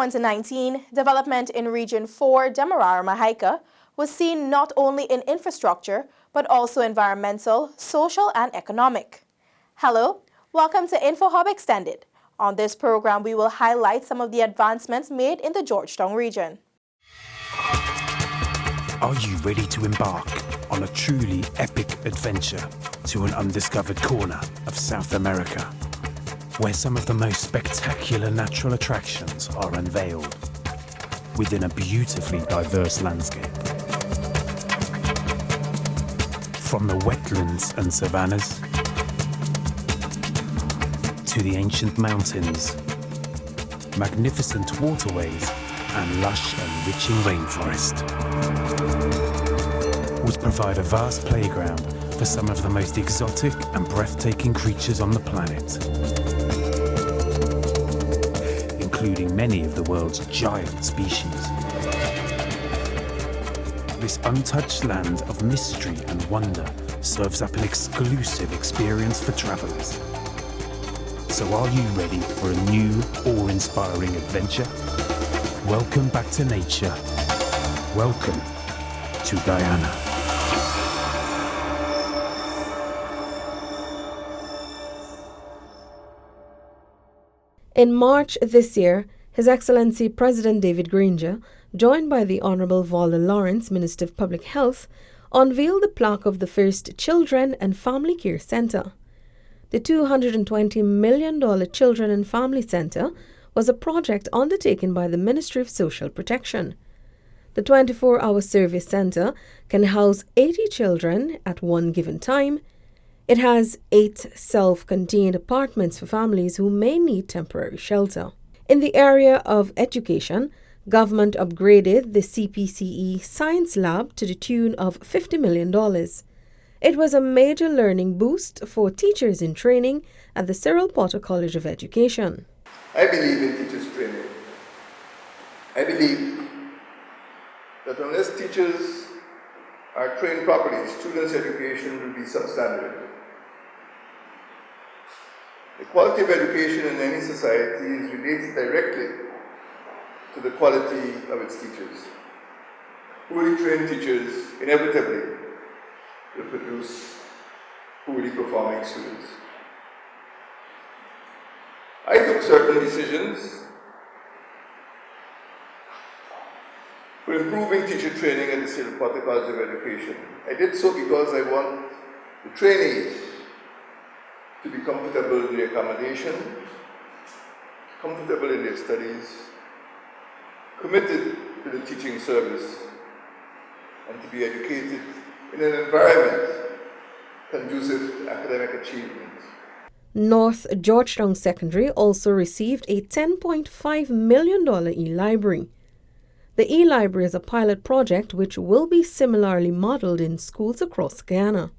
2019, development in Region 4, Demerara, Mahaica, was seen not only in infrastructure, but also environmental, social, and economic. Hello, welcome to InfoHub Extended. On this program, we will highlight some of the advancements made in the Georgetown region. Are you ready to embark on a truly epic adventure to an undiscovered corner of South America, where some of the most spectacular natural attractions are unveiled within a beautifully diverse landscape? From the wetlands and savannas to the ancient mountains, magnificent waterways and lush enriching rainforest would provide a vast playground for some of the most exotic and breathtaking creatures on the planet, including many of the world's giant species. This untouched land of mystery and wonder serves up an exclusive experience for travelers. So are you ready for a new, awe-inspiring adventure? Welcome back to nature. Welcome to Guyana. In March this year, His Excellency President David Granger, joined by the Honourable Valda Lawrence, Minister of Public Health, unveiled the plaque of the first Children and Family Care Centre. The $220 million Children and Family Centre was a project undertaken by the Ministry of Social Protection. The 24-hour service centre can house 80 children at one given time. It has 8 self-contained apartments for families who may need temporary shelter. In the area of education, government upgraded the CPCE Science Lab to the tune of $50 million. It was a major learning boost for teachers in training at the Cyril Potter College of Education. I believe in teachers' training. I believe that unless teachers are trained properly, students' education will be substandard. The quality of education in any society is related directly to the quality of its teachers. Poorly trained teachers inevitably will produce poorly performing students. I took certain decisions for improving teacher training at the Cyril Potter College of Education. I did so because I want the trainees to be comfortable in their accommodation, comfortable in their studies, committed to the teaching service, and to be educated in an environment conducive to academic achievement. North Georgetown Secondary also received a $10.5 million e-library. The e-library is a pilot project which will be similarly modeled in schools across Guyana.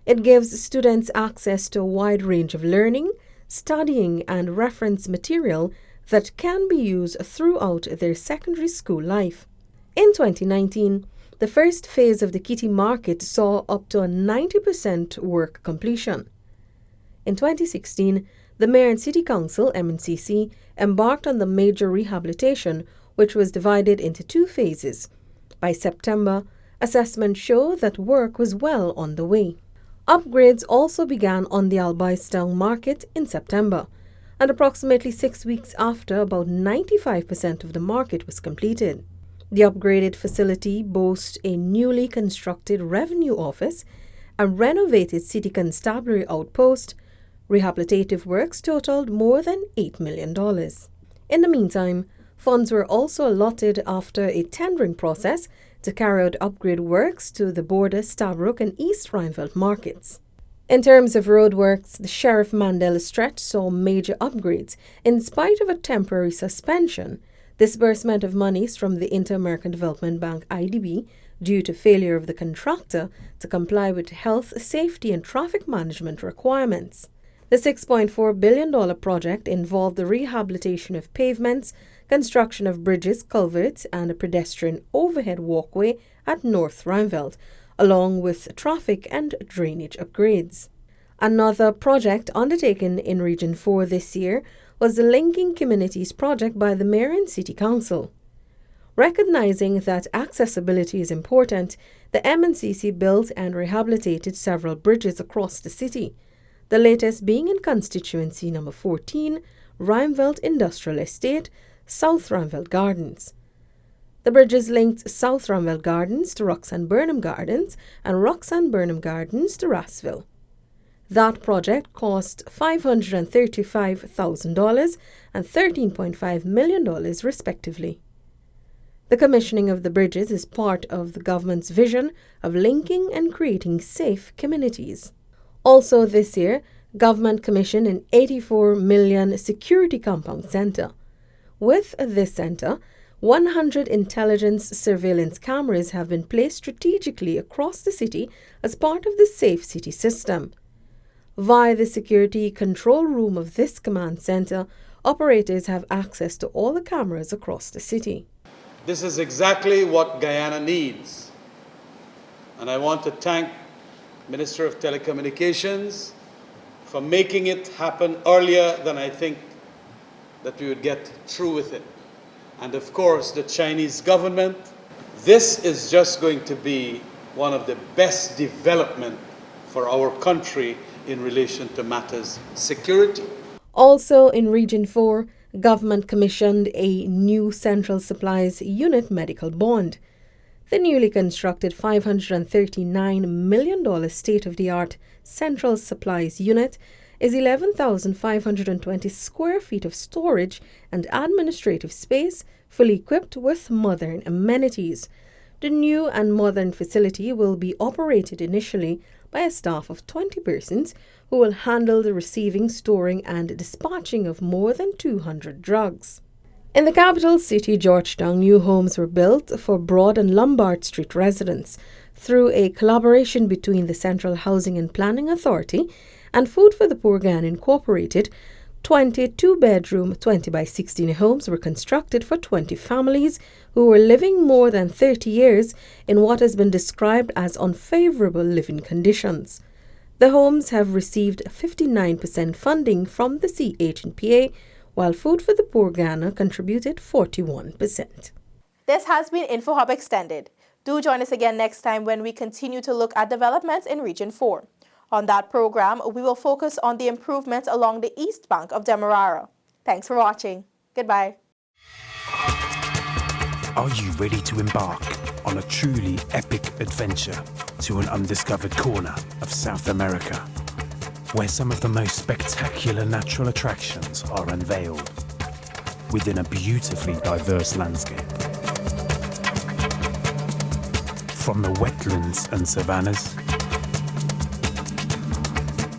It gives students access to a wide range of learning, studying, and reference material that can be used throughout their secondary school life. In 2019, the first phase of the Kitty Market saw up to a 90% work completion. In 2016, the Mayor and City Council, MNCC, embarked on the major rehabilitation, which was divided into 2 phases. By September, assessments show that work was well on the way. Upgrades also began on the Albaistown Market in September, and approximately 6 weeks after, about 95% of the market was completed. The upgraded facility boasts a newly constructed revenue office, a renovated city constabulary outpost. Rehabilitative works totaled more than $8 million. In the meantime, funds were also allotted after a tendering process to carry out upgrade works to the border Stabroek and East Rhineveld markets. In terms of roadworks, the Sheriff Mandela stretch saw major upgrades in spite of a temporary suspension. Disbursement of monies from the Inter-American Development Bank IDB due to failure of the contractor to comply with health, safety and traffic management requirements. The $6.4 billion project involved the rehabilitation of pavements, construction of bridges, culverts, and a pedestrian overhead walkway at North Rhineveld, along with traffic and drainage upgrades. Another project undertaken in Region 4 this year was the Linking Communities project by the Mayor and City Council. Recognizing that accessibility is important, the MNCC built and rehabilitated several bridges across the city, the latest being in constituency number 14, Rheinveld Industrial Estate, South Rheinveld Gardens. The bridges linked South Rheinveld Gardens to Roxanne Burnham Gardens and Roxanne Burnham Gardens to Rassville. That project cost $535,000 and $13.5 million respectively. The commissioning of the bridges is part of the government's vision of linking and creating safe communities. Also this year, government commissioned an $84 million security compound center. With this center, 100 intelligence surveillance cameras have been placed strategically across the city as part of the Safe City system. Via the security control room of this command center, operators have access to all the cameras across the city. This is exactly what Guyana needs. And I want to thank Minister of Telecommunications for making it happen earlier than I think that we would get through with it. And of course, the Chinese government. This is just going to be one of the best development for our country in relation to matters security. Also in Region 4, government commissioned a new Central Supplies Unit medical bond. The newly constructed $539 million state-of-the-art Central Supplies Unit is 11,520 square feet of storage and administrative space, fully equipped with modern amenities. The new and modern facility will be operated initially by a staff of 20 persons who will handle the receiving, storing and dispatching of more than 200 drugs. In the capital city, Georgetown, new homes were built for Broad and Lombard Street residents through a collaboration between the Central Housing and Planning Authority and Food for the Poor Guyana Incorporated. 22-bedroom, 20 by 16 homes were constructed for 20 families who were living more than 30 years in what has been described as unfavorable living conditions. The homes have received 59% funding from the CHNPA, while Food for the Poor Guyana contributed 41%. This has been InfoHub Extended. Do join us again next time when we continue to look at developments in Region 4. On that program, we will focus on the improvements along the east bank of Demerara. Thanks for watching. Goodbye. Are you ready to embark on a truly epic adventure to an undiscovered corner of South America, where some of the most spectacular natural attractions are unveiled within a beautifully diverse landscape? From the wetlands and savannas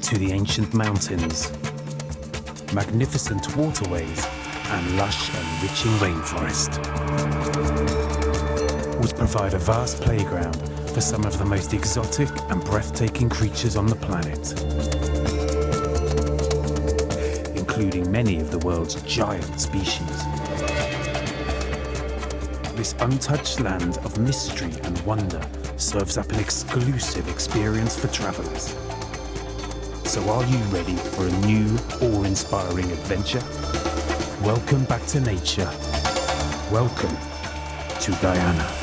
to the ancient mountains, magnificent waterways and lush enriching rainforest would provide a vast playground for some of the most exotic and breathtaking creatures on the planet, including many of the world's giant species. This untouched land of mystery and wonder serves up an exclusive experience for travelers. So are you ready for a new, awe-inspiring adventure? Welcome back to nature. Welcome to Guyana.